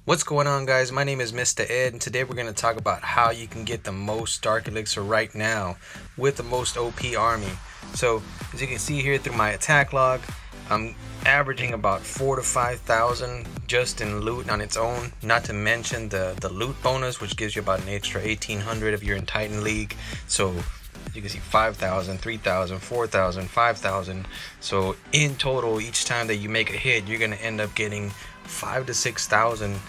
What's going on, guys? My name is Mr. Ed, and today we're going to talk about how you can get the most Dark Elixir right now with the most OP army. So, as you can see here through my attack log, I'm averaging about 4,000 to 5,000 just in loot on its own, not to mention the loot bonus, which gives you about an extra 1,800 if you're in Titan League. So, you can see 5,000, 3,000, 4,000, 5,000. So in total, each time that you make a hit, you're gonna end up getting 5,000 to 6,000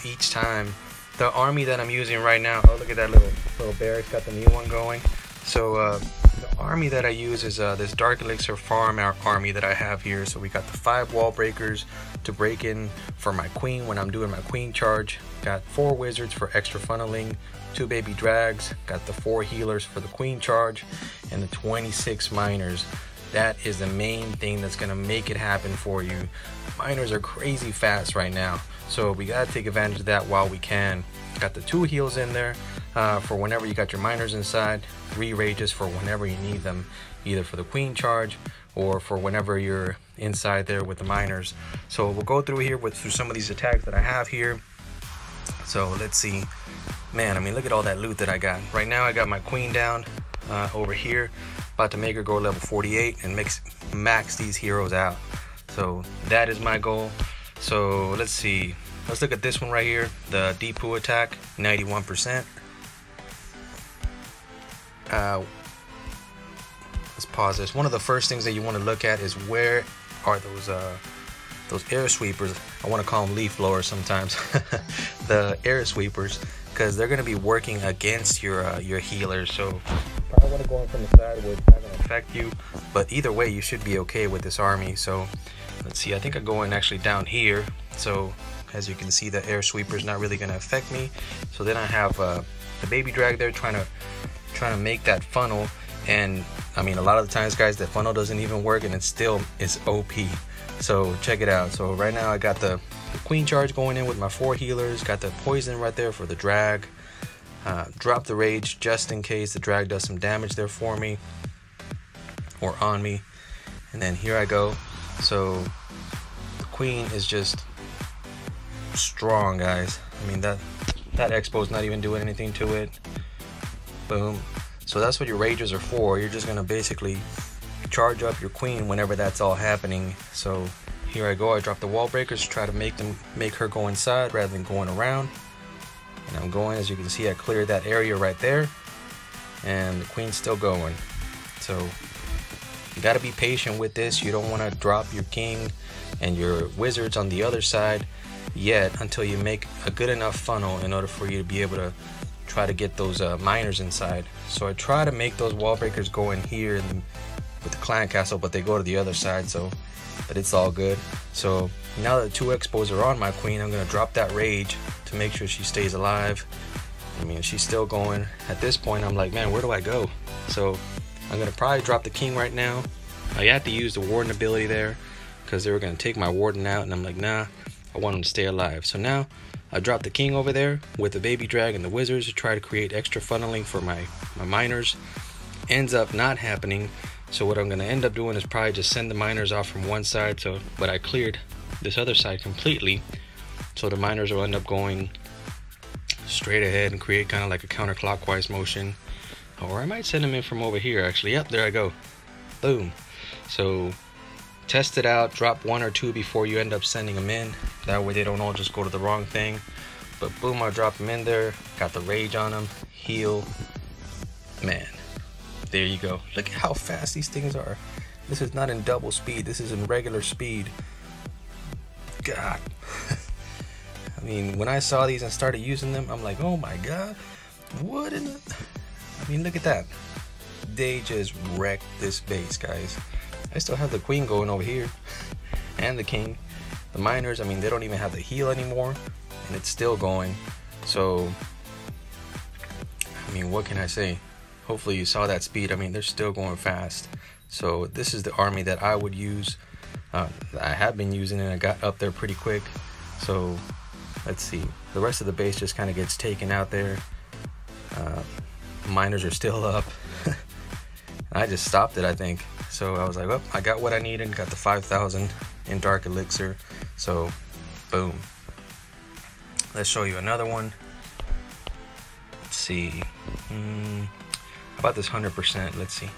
each time. The army that I'm using right now, oh, look at that little bear, it's got the new one going. So the army that I use is this Dark Elixir farm army that I have here. So we got the 5 wall breakers to break in for my queen when I'm doing my queen charge. Got 4 wizards for extra funneling, 2 baby drags, got the 4 healers for the queen charge, and the 26 miners. That is the main thing that's gonna make it happen for you. Miners are crazy fast right now, so we gotta take advantage of that while we can. Got the 2 heals in there for whenever you got your miners inside, 3 rages for whenever you need them, either for the queen charge or for whenever you're inside there with the miners. So we'll go through here through some of these attacks that I have here. So let's see. Man, I mean, look at all that loot that I got. Right now I got my queen down over here, about to make her go level 48 and max these heroes out. So that is my goal. So let's see. Let's look at this one right here, the Deepu attack, 91%. Let's pause this. One of the first things that you want to look at is where are those air sweepers. I want to call them leaf blowers sometimes. The air sweepers, because they're going to be working against your healers. So probably want to go in from the side where it's not going to affect you, but either way you should be okay with this army. So let's see, I think I go in actually down here. So as you can see, the air sweeper is not really going to affect me. So then I have the baby drag there trying to make that funnel. And I mean, a lot of the times, guys, the funnel doesn't even work, and it still is OP. So check it out. So right now I got the queen charge going in with my 4 healers, got the poison right there for the drag. Drop the rage just in case the drag does some damage there for me or on me. And then here I go. So the queen is just strong, guys. I mean, that expo's not even doing anything to it. Boom. So that's what your rages are for. You're just gonna basically charge up your queen whenever that's all happening. So here I go. I drop the wall breakers to try to make her go inside rather than going around. And I'm going, as you can see, I cleared that area right there, and the queen's still going. So you got to be patient with this. You don't want to drop your king and your wizards on the other side yet until you make a good enough funnel in order for you to be able to try to get those miners inside. So I try to make those wall breakers go in here with the clan castle, but they go to the other side. So, but it's all good. So now that the 2 expos are on my queen, I'm gonna drop that rage to make sure she stays alive. I mean, she's still going. At this point, I'm like, man, where do I go? So I'm gonna probably drop the king right now. I had to use the warden ability there because they were gonna take my warden out, and I'm like, nah, I want him to stay alive. So now I dropped the king over there with the baby drag and the wizards to try to create extra funneling for my miners. Ends up not happening. So what I'm going to end up doing is probably just send the miners off from one side. But I cleared this other side completely. So the miners will end up going straight ahead and create kind of like a counterclockwise motion. Or I might send them in from over here, actually. Yep, there I go. Boom. So test it out. Drop 1 or 2 before you end up sending them in. That way they don't all just go to the wrong thing. But boom, I drop them in there. Got the rage on them. Heal. Man. There you go. Look at how fast these things are. This is not in double speed. This is in regular speed. God. I mean, when I saw these and started using them, I'm like, oh my God. What in the... I mean, look at that. They just wrecked this base, guys. I still have the queen going over here. And the king. The miners, I mean, they don't even have the heal anymore. And it's still going. So, I mean, what can I say? Hopefully you saw that speed. I mean, they're still going fast. So this is the army that I would use. I have been using it, and I got up there pretty quick. So let's see. The rest of the base just kind of gets taken out there. Miners are still up. I just stopped it, I think. So I was like, well, I got what I needed. Got the 5,000 in Dark Elixir. So boom. Let's show you another one. Let's see. How about this 100%? Let's see.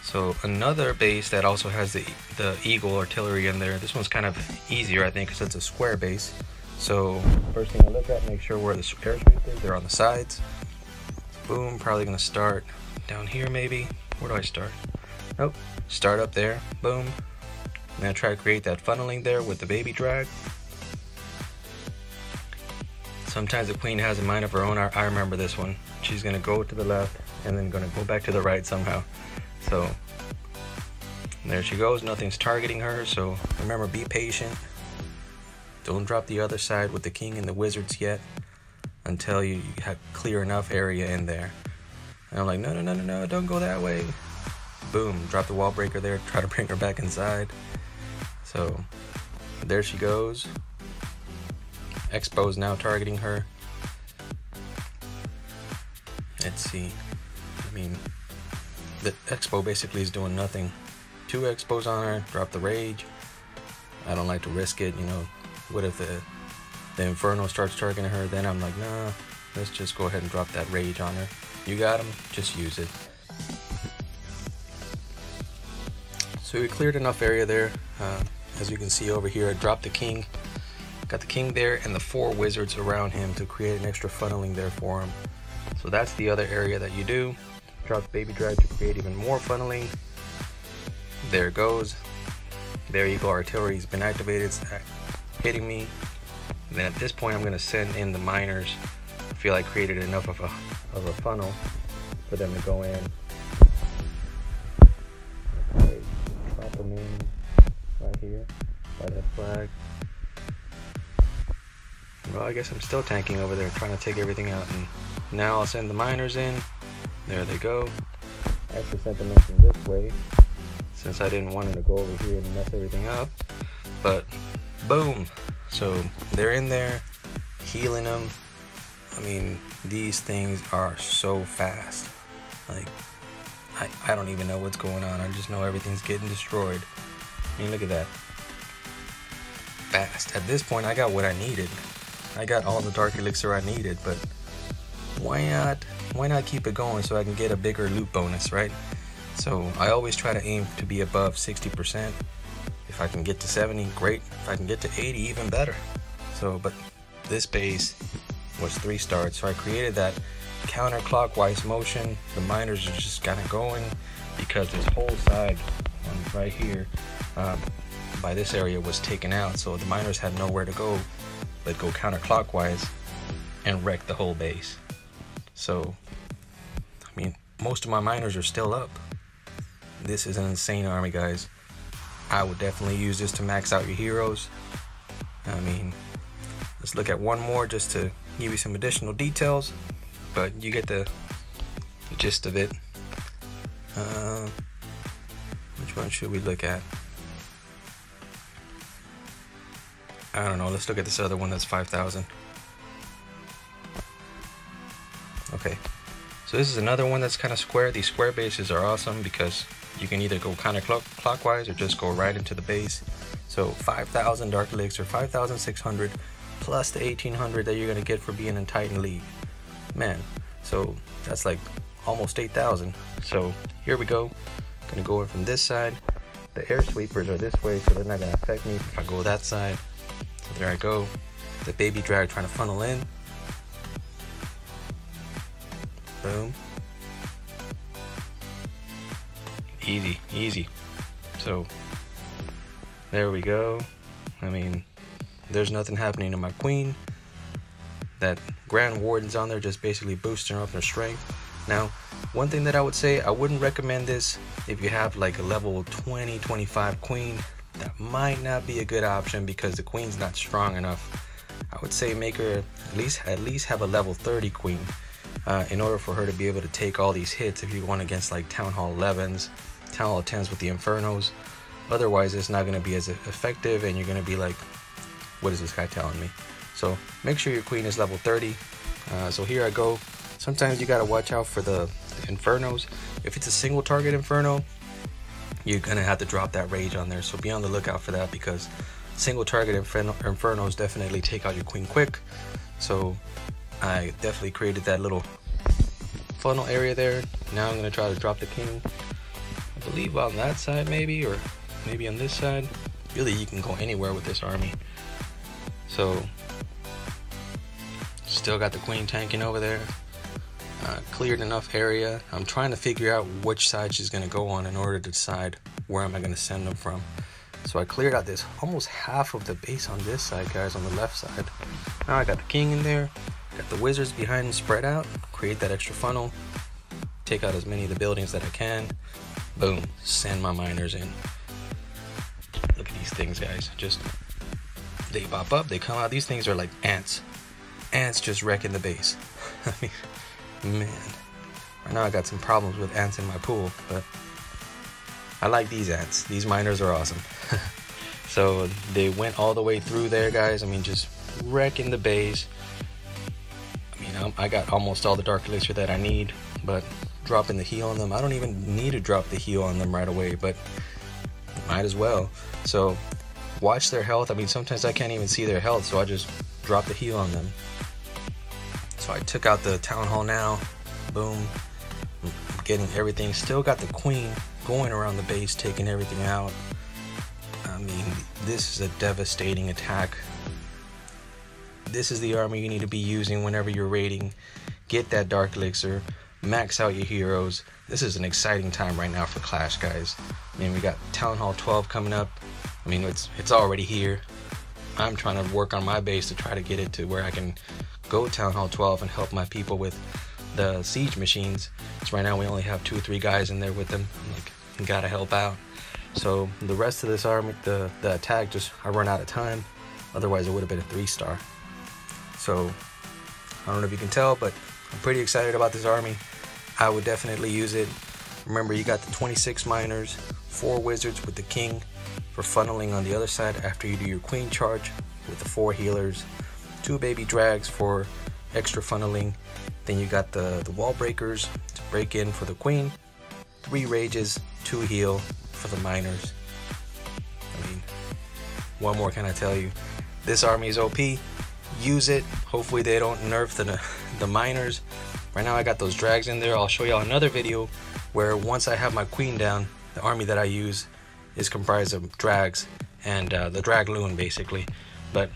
So another base that also has the Eagle artillery in there. This one's kind of easier, I think, because it's a square base. So first thing I look at, make sure where the air sweepers, they're on the sides. Boom, probably gonna start down here maybe. Where do I start? Nope, start up there, boom. I'm gonna try to create that funneling there with the baby drag. Sometimes the queen has a mind of her own. I remember this one. She's gonna go to the left and then gonna go back to the right somehow. So there she goes, nothing's targeting her. So remember, be patient. Don't drop the other side with the king and the wizards yet until you have clear enough area in there. And I'm like, no, don't go that way. Boom, drop the wall breaker there, try to bring her back inside. So there she goes. Expo's now targeting her. Let's see. I mean, the Expo basically is doing nothing. 2 Expos on her, drop the rage. I don't like to risk it, you know. What if the Inferno starts targeting her? Then I'm like, nah, let's just go ahead and drop that rage on her. You got him, just use it. So we cleared enough area there. As you can see over here, I dropped the king. Got the king there and the 4 wizards around him to create an extra funneling there for him. So that's the other area that you do. Drop baby drag to create even more funneling. There it goes. There you go, artillery's been activated. It's hitting me. And then at this point I'm going to send in the miners. I feel I created enough of a funnel for them to go in. Okay, drop them in right here by that flag. Well, I guess I'm still tanking over there, trying to take everything out. And now I'll send the miners in. There they go. I actually sent them in this way, since I didn't want them to go over here and mess everything up. But boom. So they're in there, healing them. I mean, these things are so fast. Like, I don't even know what's going on. I just know everything's getting destroyed. I mean, look at that. Fast. At this point, I got what I needed. I got all the dark elixir I needed, but why not keep it going so I can get a bigger loot bonus, right? So I always try to aim to be above 60%. If I can get to 70, great. If I can get to 80, even better. So, but this base was 3 stars, so I created that counterclockwise motion. The miners are just kind of going because this whole side right here by this area was taken out, so the miners had nowhere to go but go counterclockwise and wreck the whole base. So, I mean, most of my miners are still up. This is an insane army, guys. I would definitely use this to max out your heroes. I mean, let's look at one more just to give you some additional details, but you get the gist of it. Which one should we look at? I don't know, let's look at this other one that's 5,000. Okay, so this is another one that's kind of square. These square bases are awesome because you can either go counterclockwise or just go right into the base. So 5,000 dark elixir, 5,600 plus the 1,800 that you're gonna get for being in Titan League. Man, so that's like almost 8,000. So here we go. Gonna go in from this side. The air sweepers are this way, so they're not gonna affect me if I go that side. So there I go. The baby drag trying to funnel in. Boom. Easy, easy. So there we go. I mean, there's nothing happening to my queen. That Grand Warden's on there just basically boosting her up her strength. Now, one thing that I would say, I wouldn't recommend this if you have like a level 20, 25 queen. That might not be a good option because the queen's not strong enough. I would say make her at least have a level 30 queen in order for her to be able to take all these hits if you're going against like Town Hall 11s, Town Hall 10s with the Infernos. Otherwise, it's not going to be as effective and you're going to be like, what is this guy telling me? So make sure your queen is level 30. So here I go. Sometimes you got to watch out for the Infernos. If it's a single target Inferno, you're going to have to drop that rage on there. So be on the lookout for that because single target infernos definitely take out your queen quick. So I definitely created that little funnel area there. Now I'm gonna try to drop the king, I believe on that side maybe, or maybe on this side. Really, you can go anywhere with this army. So still got the queen tanking over there. Cleared enough area. I'm trying to figure out which side she's gonna go on in order to decide where am I gonna send them from. So I cleared out this almost half of the base on this side, guys, on the left side. Now I got the king in there, got the wizards behind and spread out, create that extra funnel, take out as many of the buildings that I can. Boom, send my miners in. Look at these things, guys. Just, they pop up, they come out. These things are like ants. Ants just wrecking the base. I mean, man. Right now I got some problems with ants in my pool, but I like these ants. These miners are awesome. So they went all the way through there, guys. I mean, just wrecking the base. I mean, I got almost all the dark elixir that I need, but dropping the heal on them, I don't even need to drop the heal on them right away, but might as well. So watch their health. I mean, sometimes I can't even see their health, so I just drop the heal on them. So I took out the town hall now. Boom. I'm getting everything. Still got the queen going around the base, taking everything out. I mean, this is a devastating attack. This is the army you need to be using whenever you're raiding. Get that dark elixir, max out your heroes. This is an exciting time right now for Clash, guys. I mean, we got Town Hall 12 coming up. I mean, it's already here. I'm trying to work on my base to try to get it to where I can go Town Hall 12 and help my people with the siege machines. So right now we only have 2 or 3 guys in there with them. I'm like, gotta help out. So the rest of this army, the attack, just I run out of time. Otherwise it would have been a 3-star. So I don't know if you can tell, but I'm pretty excited about this army. I would definitely use it. Remember, you got the 26 miners, 4 wizards with the king for funneling on the other side after you do your queen charge, with the 4 healers, 2 baby drags for extra funneling. Then you got the wall breakers to break in for the queen, 3 rages, 2 heal for the miners. I mean, what more can I tell you? This army is OP. Use it. Hopefully they don't nerf the miners. Right now I got those drags in there. I'll show y'all another video where once I have my queen down, the army that I use is comprised of drags and the drag loon basically. But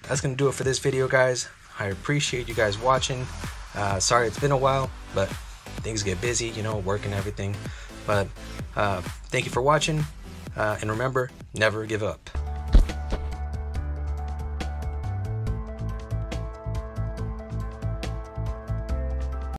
that's gonna do it for this video, guys. I appreciate you guys watching. Sorry it's been a while, but things get busy, you know, work and everything. But thank you for watching, and remember, never give up.